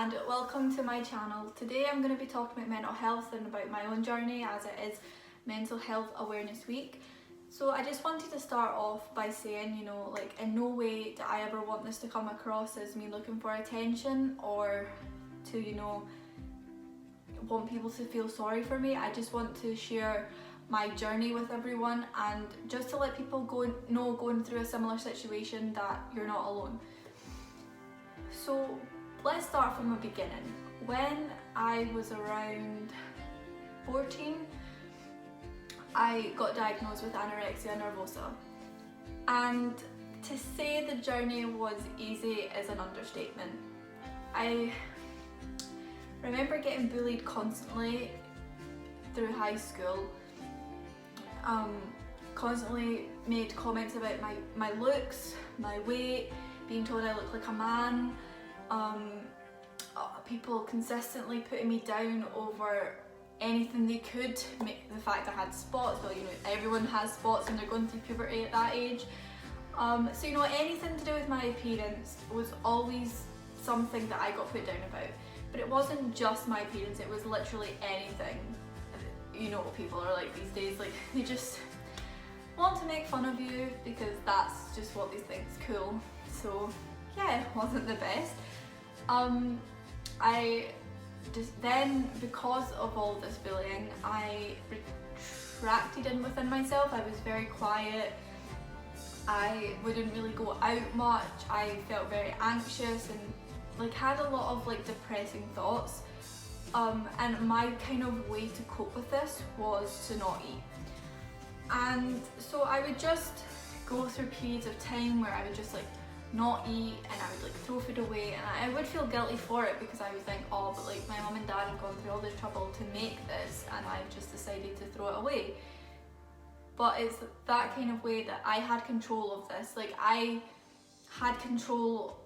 and welcome to my channel. Today I'm going to be talking about mental health and about my own journey as it is Mental Health Awareness Week. So I just wanted to start off by saying, like in no way do I ever want this to come across as me looking for attention or to, want people to feel sorry for me. I just want to share my journey with everyone and just to let people going through a similar situation that you're not alone. So let's start from the beginning. When I was around 14, I got diagnosed with anorexia nervosa. And to say the journey was easy is an understatement. I remember getting bullied constantly through high school. Constantly made comments about my looks, my weight, being told I look like a man. People consistently putting me down over anything they could. The fact I had spots, well, everyone has spots when they're going through puberty at that age. So anything to do with my appearance was always something that I got put down about. But it wasn't just my appearance, it was literally anything. You know what people are like these days, like they just want to make fun of you because that's just what they think is cool. So yeah, it wasn't the best. I just then, because of all this bullying, I retracted in within myself. I was very quiet. I wouldn't really go out much. I felt very anxious and had a lot of depressing thoughts. And my kind of way to cope with this was to not eat. And so I would just go through periods of time where I would just not eat and I would throw food away, and I would feel guilty for it because I would think, oh, but my mum and dad have gone through all this trouble to make this and I've just decided to throw it away. But it's that kind of way that I had control of this. I had control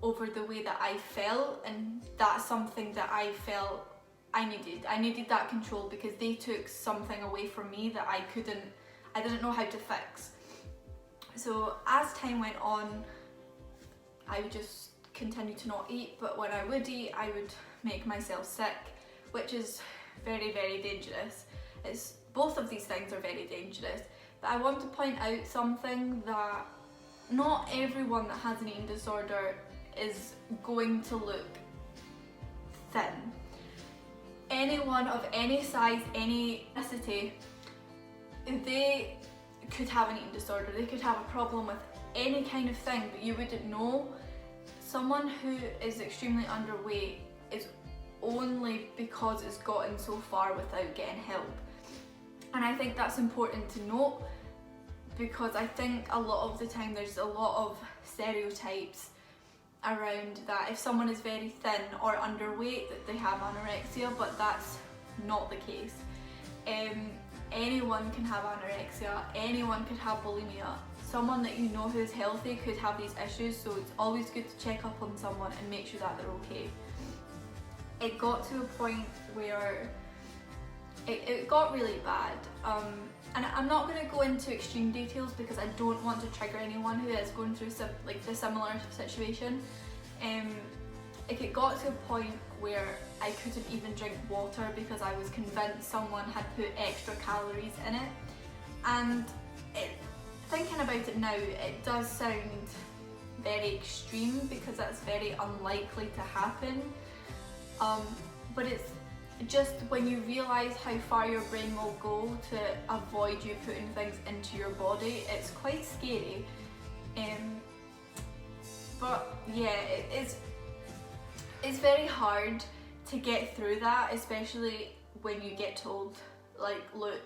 over the way that I felt, and that's something that I felt I needed. I needed that control because they took something away from me that I didn't know how to fix. So as time went on, I would just continue to not eat, but when I would eat, I would make myself sick, which is very, very dangerous. Both of these things are very dangerous, but I want to point out something that not everyone that has an eating disorder is going to look thin. Anyone of any size, any ethnicity, they could have an eating disorder. They could have a problem with any kind of thing, but you wouldn't know. Someone who is extremely underweight is only because it's gotten so far without getting help. And I think that's important to note because I think a lot of the time there's a lot of stereotypes around that if someone is very thin or underweight that they have anorexia, but that's not the case. Anyone can have anorexia, anyone could have bulimia. Someone that who is healthy could have these issues, so it's always good to check up on someone and make sure that they're okay. It got to a point where it got really bad, and I'm not going to go into extreme details because I don't want to trigger anyone who is going through the similar situation. It got to a point where I couldn't even drink water because I was convinced someone had put extra calories in it. And thinking about it now, it does sound very extreme because that's very unlikely to happen. But it's just when you realise how far your brain will go to avoid you putting things into your body, it's quite scary. But yeah, it's very hard to get through that, especially when you get told, look,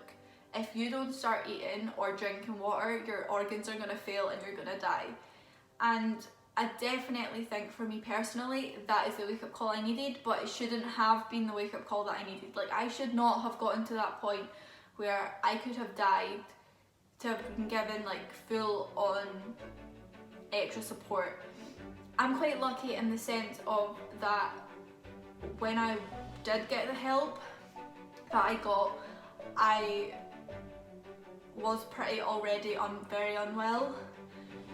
if you don't start eating or drinking water, your organs are going to fail and you're going to die. And I definitely think for me personally, that is the wake-up call I needed, but it shouldn't have been the wake-up call that I needed. I should not have gotten to that point where I could have died to have been given full-on extra support. I'm quite lucky in the sense of that when I did get the help that I got, I was pretty already very unwell,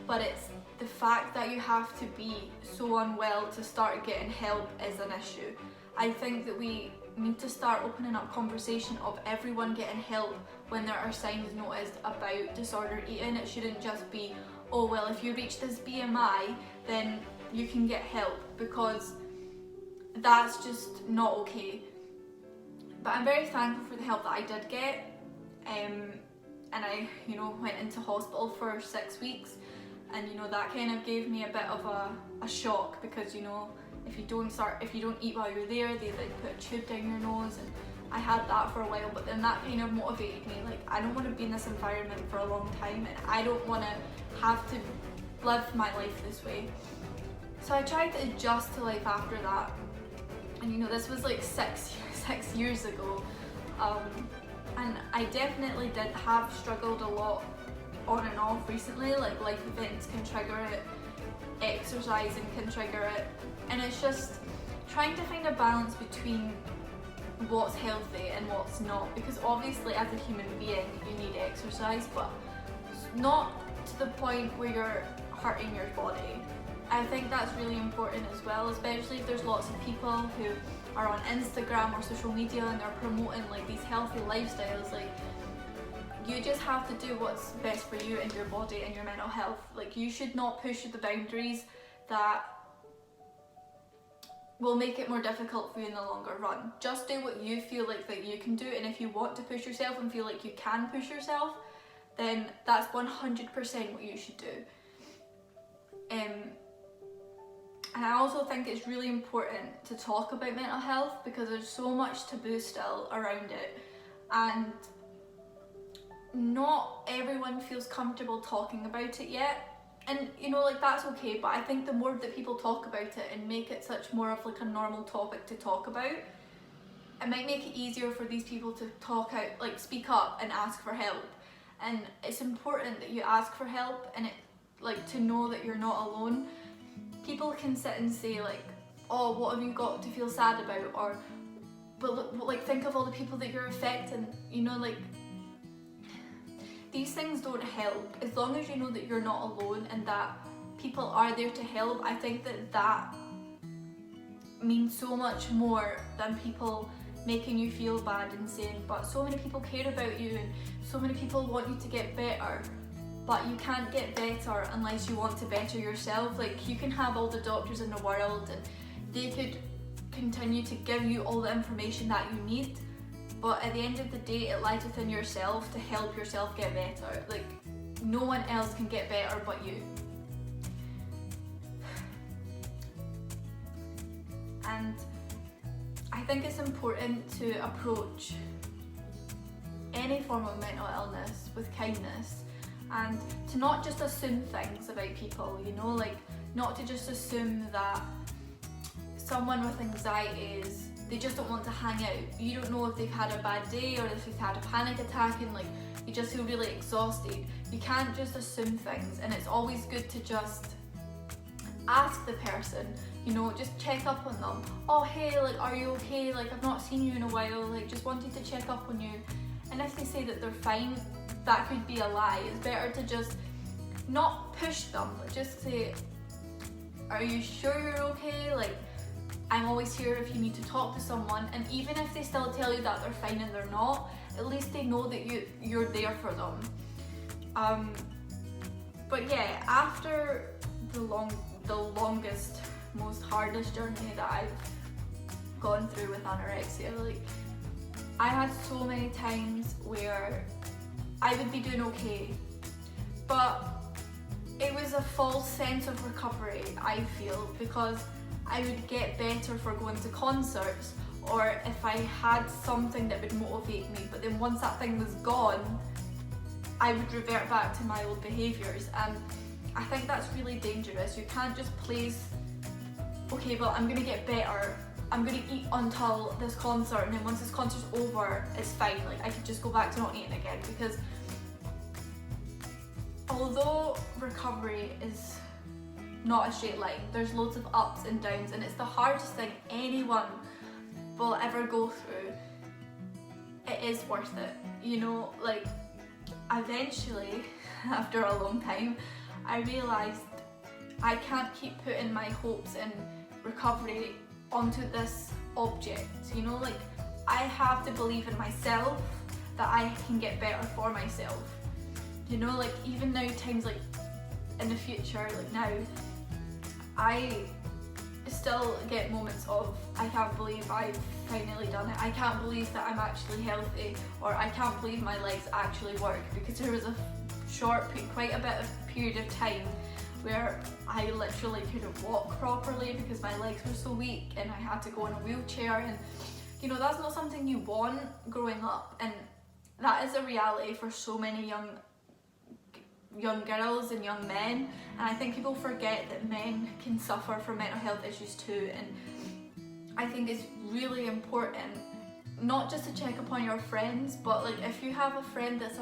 but it's the fact that you have to be so unwell to start getting help is an issue. I think that we need to start opening up conversation of everyone getting help when there are signs noticed about disordered eating. It shouldn't just be, oh well, if you reach this BMI then you can get help, because that's just not okay. But I'm very thankful for the help that I did get, and I, you know, went into hospital for 6 weeks, and you know, that kind of gave me a bit of a shock, because you know, if you don't eat while you're there, they like put a tube down your nose, and I had that for a while. But then that kind of motivated me, like I don't want to be in this environment for a long time, and I don't want to have to live my life this way. So I tried to adjust to life after that, and you know, this was like six years ago, and I definitely did have struggled a lot on and off recently. Like life events can trigger it, exercising can trigger it, and it's just trying to find a balance between what's healthy and what's not, because obviously as a human being you need exercise, but not to the point where you're hurting your body. I think that's really important as well, especially if there's lots of people who are on Instagram or social media and they're promoting like these healthy lifestyles. Like, you just have to do what's best for you and your body and your mental health. Like, you should not push the boundaries that will make it more difficult for you in the longer run. Just do what you feel like that you can do, and if you want to push yourself and feel like you can push yourself, then that's 100% what you should do. And I also think it's really important to talk about mental health, because there's so much taboo still around it, and not everyone feels comfortable talking about it yet. And you know, like, that's okay, but I think the more that people talk about it and make it such more of like a normal topic to talk about, it might make it easier for these people to talk out, like speak up and ask for help. And it's important that you ask for help, and it, like, to know that you're not alone. People can sit and say like, oh, what have you got to feel sad about, or but like, think of all the people that you're affecting, you know, like, these things don't help. As long as you know that you're not alone and that people are there to help, I think that that means so much more than people making you feel bad and saying, but so many people care about you and so many people want you to get better. But you can't get better unless you want to better yourself. Like, you can have all the doctors in the world and they could continue to give you all the information that you need, but at the end of the day, it lies within yourself to help yourself get better. Like, no one else can get better but you. And I think it's important to approach any form of mental illness with kindness, and to not just assume things about people, you know, like, not to just assume that someone with anxiety is, they just don't want to hang out. You don't know if they've had a bad day or if they've had a panic attack and like, you just feel really exhausted. You can't just assume things, and it's always good to just ask the person, you know, just check up on them. Oh, hey, like, are you okay? Like, I've not seen you in a while, like, just wanted to check up on you. And if they say that they're fine, that could be a lie. It's better to just not push them, but just say, are you sure you're okay? Like, I'm always here if you need to talk to someone. And even if they still tell you that they're fine and they're not, at least they know that you're there for them. But yeah, after the longest, most hardest journey that I've gone through with anorexia, like, I had so many times where I would be doing okay, but it was a false sense of recovery, I feel, because I would get better for going to concerts, or if I had something that would motivate me, but then once that thing was gone, I would revert back to my old behaviours. And I think that's really dangerous. You can't just place, okay, well, I'm gonna get better, I'm gonna eat until this concert, and then once this concert's over, it's fine, like, I could just go back to not eating again. Because although recovery is not a straight line, there's loads of ups and downs, and it's the hardest thing anyone will ever go through, it is worth it, you know. Like, eventually, after a long time, I realised I can't keep putting my hopes in recovery onto this object, you know, like I have to believe in myself that I can get better for myself, you know, like even now, times like in the future, like now, I still get moments of I can't believe I've finally done it, I can't believe that I'm actually healthy, or I can't believe my legs actually work, because there was a quite a bit of period of time where I literally couldn't walk properly because my legs were so weak and I had to go in a wheelchair, and you know, that's not something you want growing up, and that is a reality for so many young girls and young men. And I think people forget that men can suffer from mental health issues too, and I think it's really important not just to check upon your friends, but like if you have a friend that's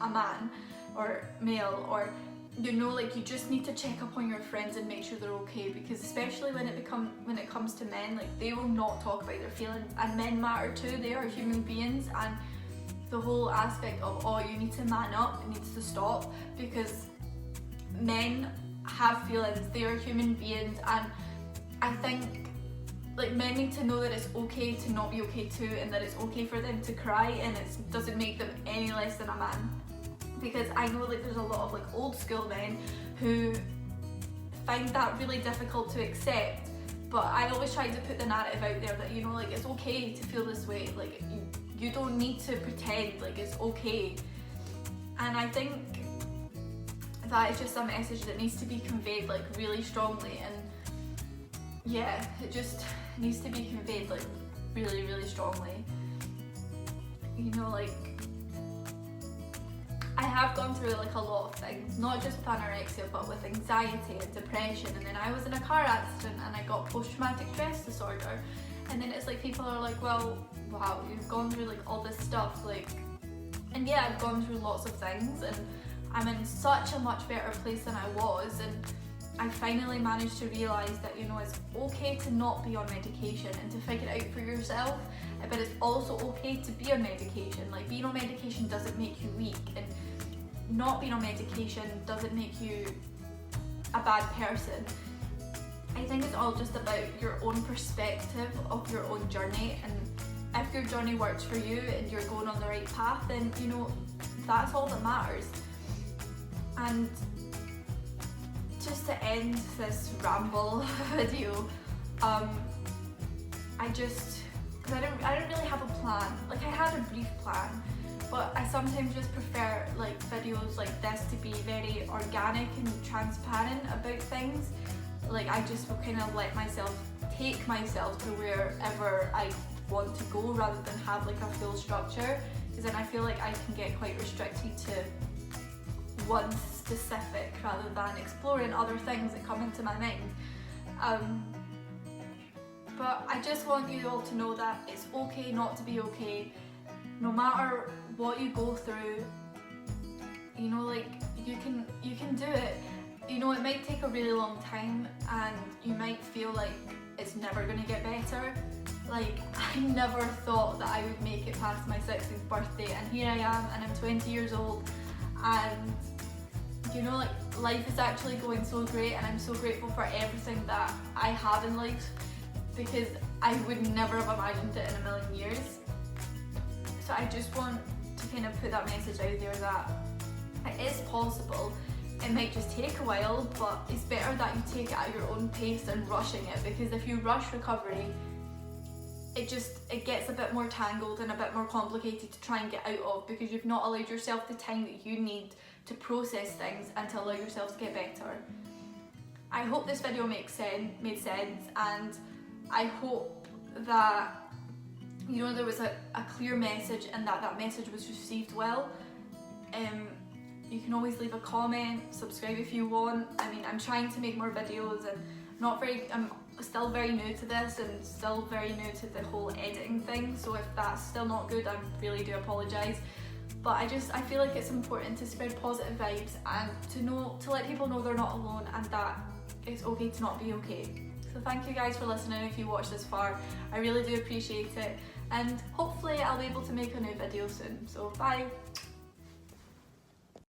a man or male, or you know, like you just need to check up on your friends and make sure they're okay, because especially when it comes to men, like they will not talk about their feelings, and men matter too, they are human beings, and the whole aspect of, oh, you need to man up, needs to stop, because men have feelings, they are human beings, and I think like men need to know that it's okay to not be okay too, and that it's okay for them to cry, and it doesn't make them any less than a man. Because I know like there's a lot of like old school men who find that really difficult to accept, but I always try to put the narrative out there that, you know, like it's okay to feel this way, like you don't need to pretend, like it's okay. And I think that is just a message that needs to be conveyed like really strongly, and yeah, it just needs to be conveyed like really, really strongly. You know, like I have gone through like a lot of things, not just with anorexia, but with anxiety and depression, and then I was in a car accident and I got post-traumatic stress disorder, and then it's like people are like, well, wow, you've gone through like all this stuff, like, and yeah, I've gone through lots of things, and I'm in such a much better place than I was, and I finally managed to realise that, you know, it's okay to not be on medication and to figure it out for yourself, but it's also okay to be on medication. Like being on medication doesn't make you weak, and not being on medication doesn't make you a bad person. I think it's all just about your own perspective of your own journey, and if your journey works for you and you're going on the right path, then, you know, that's all that matters. And just to end this ramble video, because I don't really have a plan. Like I had a brief plan, but I sometimes just prefer like videos like this to be very organic and transparent about things. Like I just will kind of let myself take myself to wherever I want to go, rather than have like a full structure, because then I feel like I can get quite restricted to one specific rather than exploring other things that come into my mind. But I just want you all to know that it's okay not to be okay, no matter what you go through. You know, like you can do it. You know, it might take a really long time, and you might feel like it's never going to get better. Like I never thought that I would make it past my 60th birthday, and here I am, and I'm 20 years old, and you know, like life is actually going so great, and I'm so grateful for everything that I have in life, because I would never have imagined it in a million years. So I just want to kind of put that message out there that it is possible. It might just take a while, but it's better that you take it at your own pace than rushing it, because if you rush recovery, it gets a bit more tangled and a bit more complicated to try and get out of, because you've not allowed yourself the time that you need to process things and to allow yourself to get better. I hope this video made sense, and I hope that, you know, there was a clear message, and that message was received well. You can always leave a comment, subscribe if you want. I mean, I'm trying to make more videos, and I'm still very new to this, and still very new to the whole editing thing, so if that's still not good, I really do apologise. But I feel like it's important to spread positive vibes, and to let people know they're not alone, and that it's okay to not be okay. So thank you guys for listening if you watched this far. I really do appreciate it, and hopefully I'll be able to make a new video soon. So bye!